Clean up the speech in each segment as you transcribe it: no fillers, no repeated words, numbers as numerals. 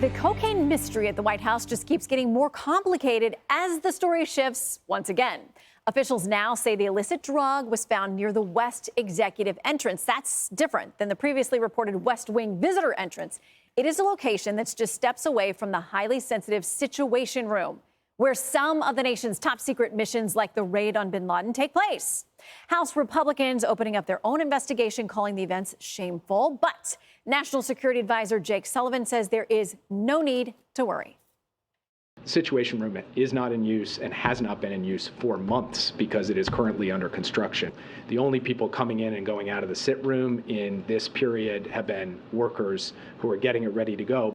The cocaine mystery at the White House just keeps getting more complicated as the story shifts once again. Officials now say the illicit drug was found near the West Executive entrance. That's different than the previously reported West Wing visitor entrance. It is a location that's just steps away from the highly sensitive Situation Room, where some of the nation's top secret missions like the raid on bin Laden take place. House Republicans opening up their own investigation, calling the events shameful. But National Security Advisor Jake Sullivan says there is no need to worry. The Situation Room is not in use and has not been in use for months because it is currently under construction. The only people coming in and going out of the sit room in this period have been workers who are getting it ready to go.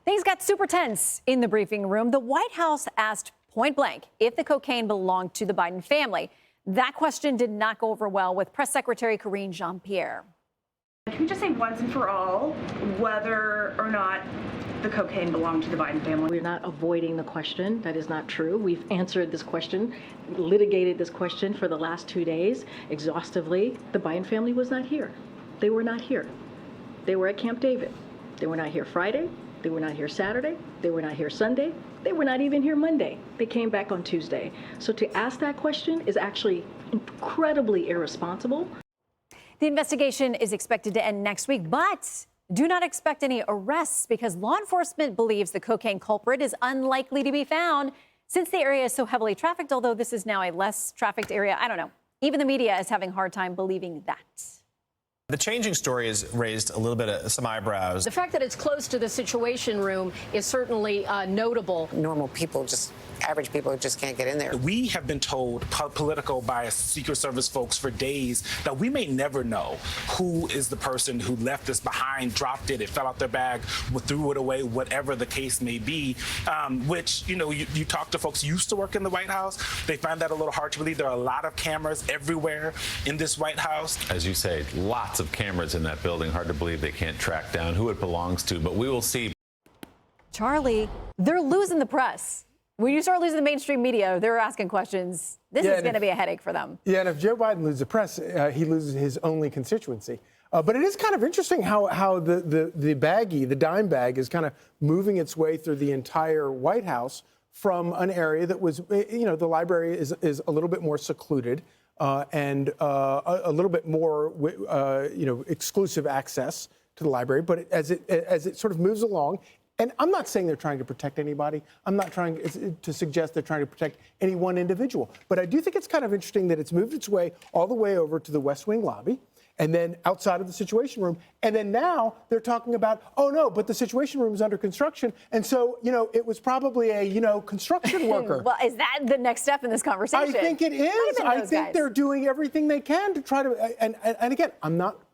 Things got super tense in the briefing room. The White House asked point blank if the cocaine belonged to the Biden family. That question did not go over well with Press Secretary Karine Jean-Pierre. Can we just say once and for all whether or not the cocaine belonged to the Biden family? We're not avoiding the question. That is not true. We've answered this question, litigated this question for the last 2 days exhaustively. The Biden family was not here. They were not here. They were at Camp David. They were not here Friday. They were not here Saturday. They were not here Sunday. They were not even here Monday. They came back on Tuesday. So to ask that question is actually incredibly irresponsible. The investigation is expected to end next week, but do not expect any arrests because law enforcement believes the cocaine culprit is unlikely to be found since the area is so heavily trafficked, although this is now a less trafficked area. I don't know. Even the media is having a hard time believing that. The changing story has raised a little bit of some eyebrows. The fact that it's close to the Situation Room is certainly notable. Normal people, just average people, just can't get in there. We have been told political by Secret Service folks for days that we may never know who is the person who left this behind, dropped it, it fell out their bag, threw it away, whatever the case may be, which, you know, you talk to folks who used to work in the White House, they find that a little hard to believe. There are a lot of cameras everywhere in this White House. As you say, lots of cameras in that building. Hard to believe they can't track down who it belongs to, but we will see. Charlie, they're losing the press. When you start losing the mainstream media, they're asking questions. This is going to be a headache for them. Yeah, and if Joe Biden loses the press, he loses his only constituency. But it is kind of interesting how the baggie, the dime bag, is kind of moving its way through the entire White House from an area that was, you know, the library is a little bit more secluded and a little bit more, you know, exclusive access to the library. But as it sort of moves along, and I'm not saying they're trying to protect anybody. I'm not trying to suggest they're trying to protect any one individual. But I do think it's kind of interesting that it's moved its way all the way over to the West Wing lobby and then outside of the Situation Room. And then now they're talking about, oh, no, but the Situation Room is under construction. And so, you know, it was probably a, you know, construction worker. Well, is that the next step in this conversation? I think it is. I think they're doing everything they can to try to. And again,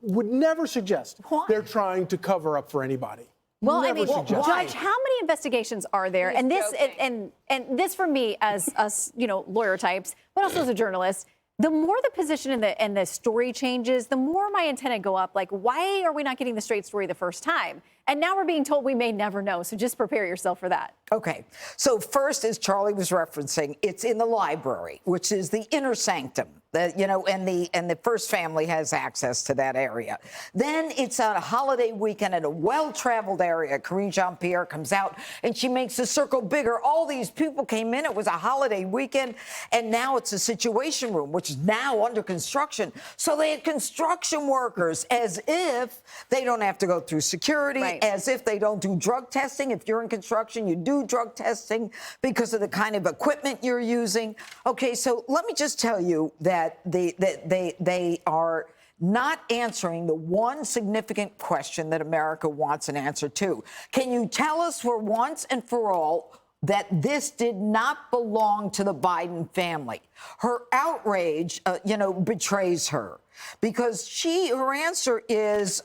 would never suggest they're trying to cover up for anybody. Well, I mean, Judge, how many investigations are there? And this, and this for me as us, you know, lawyer types, but also as a journalist, the more the position and the story changes, the more my antenna go up. Like, why are we not getting the straight story the first time? And now we're being told we may never know. So just prepare yourself for that. Okay. So first, as Charlie was referencing, it's in the library, which is the inner sanctum. You know, and the first family has access to that area. Then it's on a holiday weekend in a well-traveled area. Karine Jean-Pierre comes out and she makes the circle bigger. All these people came in. It was a holiday weekend, and now it's a Situation Room, which is now under construction. So they had construction workers, as if they don't have to go through security, as if they don't do drug testing. If you're in construction, you do drug testing because of the kind of equipment you're using. Okay, so let me just tell you that they are not answering the one significant question that America wants an answer to. Can you tell us for once and for all that this did not belong to the Biden family? Her outrage, you know, betrays her, because her answer is,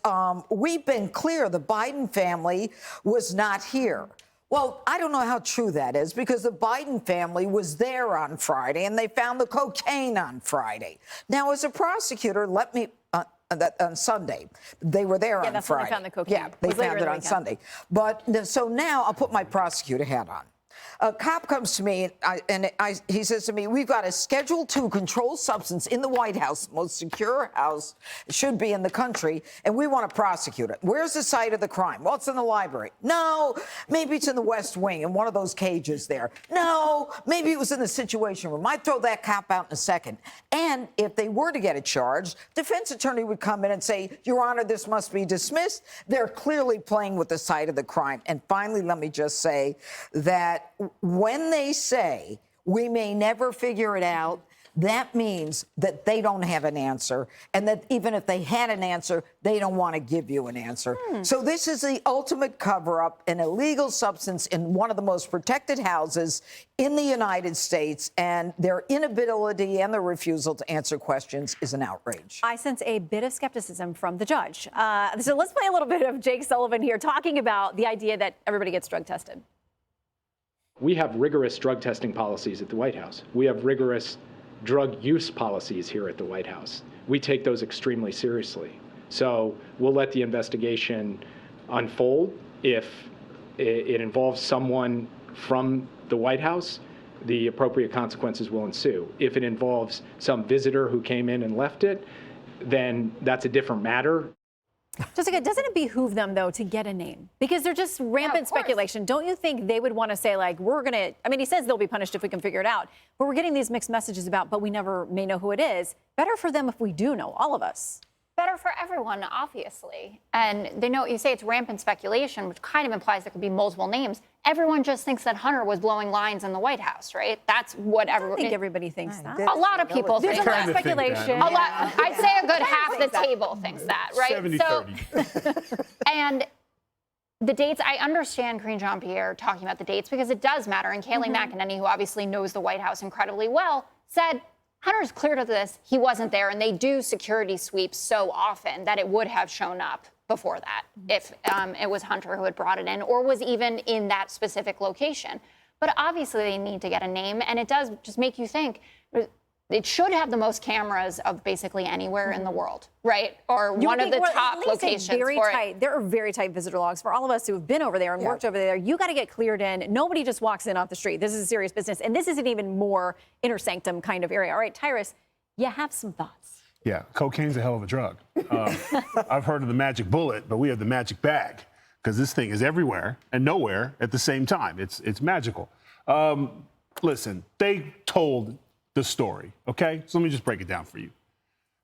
we've been clear the Biden family was not here. Well, I don't know how true that is, because the Biden family was there on Friday and they found the cocaine on Friday. Now, as a prosecutor, let me on Sunday. They were there on Friday. When they found the cocaine. Yeah, they found it on Sunday. But so now I'll put my prosecutor hat on. A cop comes to me he says to me, we've got a Schedule II controlled substance in the White House, the most secure house should be in the country, and we want to prosecute it. Where's the site of the crime? Well, it's in the library. No, maybe it's in the West Wing in one of those cages there. No, maybe it was in the Situation Room. I'd throw that cop out in a second. And if they were to get it charged, defense attorney would come in and say, Your Honor, this must be dismissed. They're clearly playing with the site of the crime. And finally, let me just say that when they say we may never figure it out, that means that they don't have an answer, and that even if they had an answer, they don't want to give you an answer. So this is the ultimate cover-up, an illegal substance in one of the most protected houses in the United States, and their inability and their refusal to answer questions is an outrage. I sense a bit of skepticism from the judge. So let's play a little bit of Jake Sullivan here talking about the idea that everybody gets drug tested. We have rigorous drug testing policies at the White House. We have rigorous drug use policies here at the White House. We take those extremely seriously. So we'll let the investigation unfold. If it involves someone from the White House, the appropriate consequences will ensue. If it involves some visitor who came in and left it, then that's a different matter. Jessica, doesn't it behoove them, though, to get a name? Because they're just rampant speculation. Don't you think they would want to say, like, we're going to, I mean, he says they'll be punished if we can figure it out. But we're getting these mixed messages about, but we never may know who it is. Better for them if we do know, all of us. Better for everyone, obviously. And they know, you say it's rampant speculation, which kind of implies there could be multiple names. Everyone just thinks that Hunter was blowing lines in the White House, right? That's what everyone. I think everybody thinks that. A lot of people think that. There's a lot of speculation. A lot. I'd say a good half the table thinks that, right? 70-30. And the dates, I understand Karine Jean-Pierre talking about the dates because it does matter. And Kayleigh McEnany, who obviously knows the White House incredibly well, said Hunter's clear to this. He wasn't there, and they do security sweeps so often that it would have shown up before that if it was Hunter who had brought it in or was even in that specific location. But obviously they need to get a name, and it does just make you think. It should have the most cameras of basically anywhere in the world, right? Or one of the top locations very for tight. There are very tight visitor logs for all of us who have been over there and worked over there. You got to get cleared in. Nobody just walks in off the street. This is a serious business, and this is an even more inner sanctum kind of area. All right, Tyrus, you have some thoughts. Yeah, cocaine's a hell of a drug. I've heard of the magic bullet, but we have the magic bag because this thing is everywhere and nowhere at the same time. It's magical. Listen, they told the story, okay? So let me just break it down for you.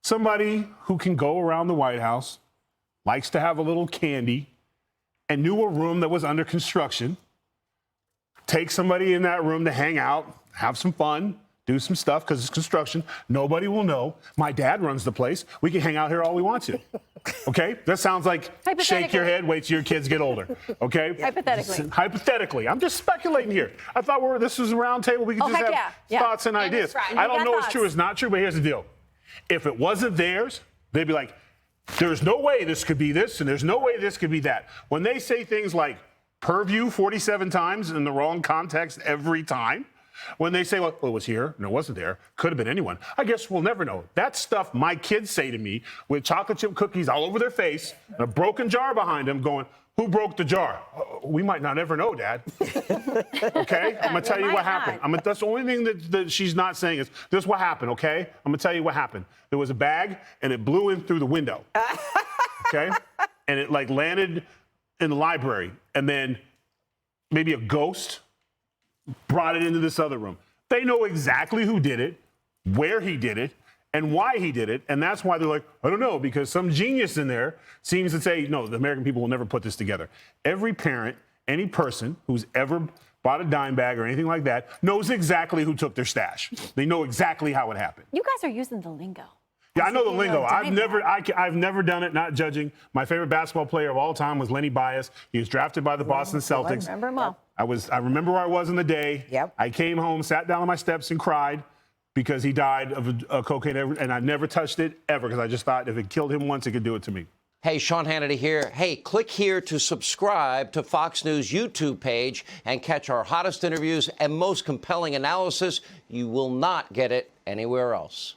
Somebody who can go around the White House, likes to have a little candy, and knew a room that was under construction, take somebody in that room to hang out, have some fun, do some stuff because it's construction. Nobody will know. My dad runs the place. We can hang out here all we want to. Okay? That sounds like shake your head, wait till your kids get older. Okay? Hypothetically. Hypothetically. I'm just speculating here. I thought this was a round table. We could just have thoughts and ideas. I don't know it's true, it's not true, but here's the deal. If it wasn't theirs, they'd be like, there's no way this could be this, and there's no way this could be that. When they say things like purview 47 times in the wrong context every time, when they say, well, it was here, and it wasn't there, could have been anyone, I guess we'll never know. That's stuff my kids say to me with chocolate chip cookies all over their face, and a broken jar behind them going, who broke the jar? We might not ever know, Dad. Okay? I'm going to tell you what happened. That's the only thing that she's not saying is, this is what happened, okay? I'm going to tell you what happened. There was a bag, and it blew in through the window. Okay? And it, landed in the library, and then maybe a ghost brought it into this other room. They know exactly who did it, where he did it, and why he did it. And that's why they're like, I don't know, because some genius in there seems to say, no, the American people will never put this together. Every parent, any person who's ever bought a dime bag or anything like that knows exactly who took their stash. They know exactly how it happened. You guys are using the lingo. Yeah, I know the lingo. I've never done it, not judging. My favorite basketball player of all time was Lenny Bias. He was drafted by the Boston Celtics. I remember him well. I remember where I was in the day. Yep. I came home, sat down on my steps and cried because he died of a cocaine, and I never touched it ever because I just thought if it killed him once, it could do it to me. Hey, Sean Hannity here. Hey, click here to subscribe to Fox News YouTube page and catch our hottest interviews and most compelling analysis. You will not get it anywhere else.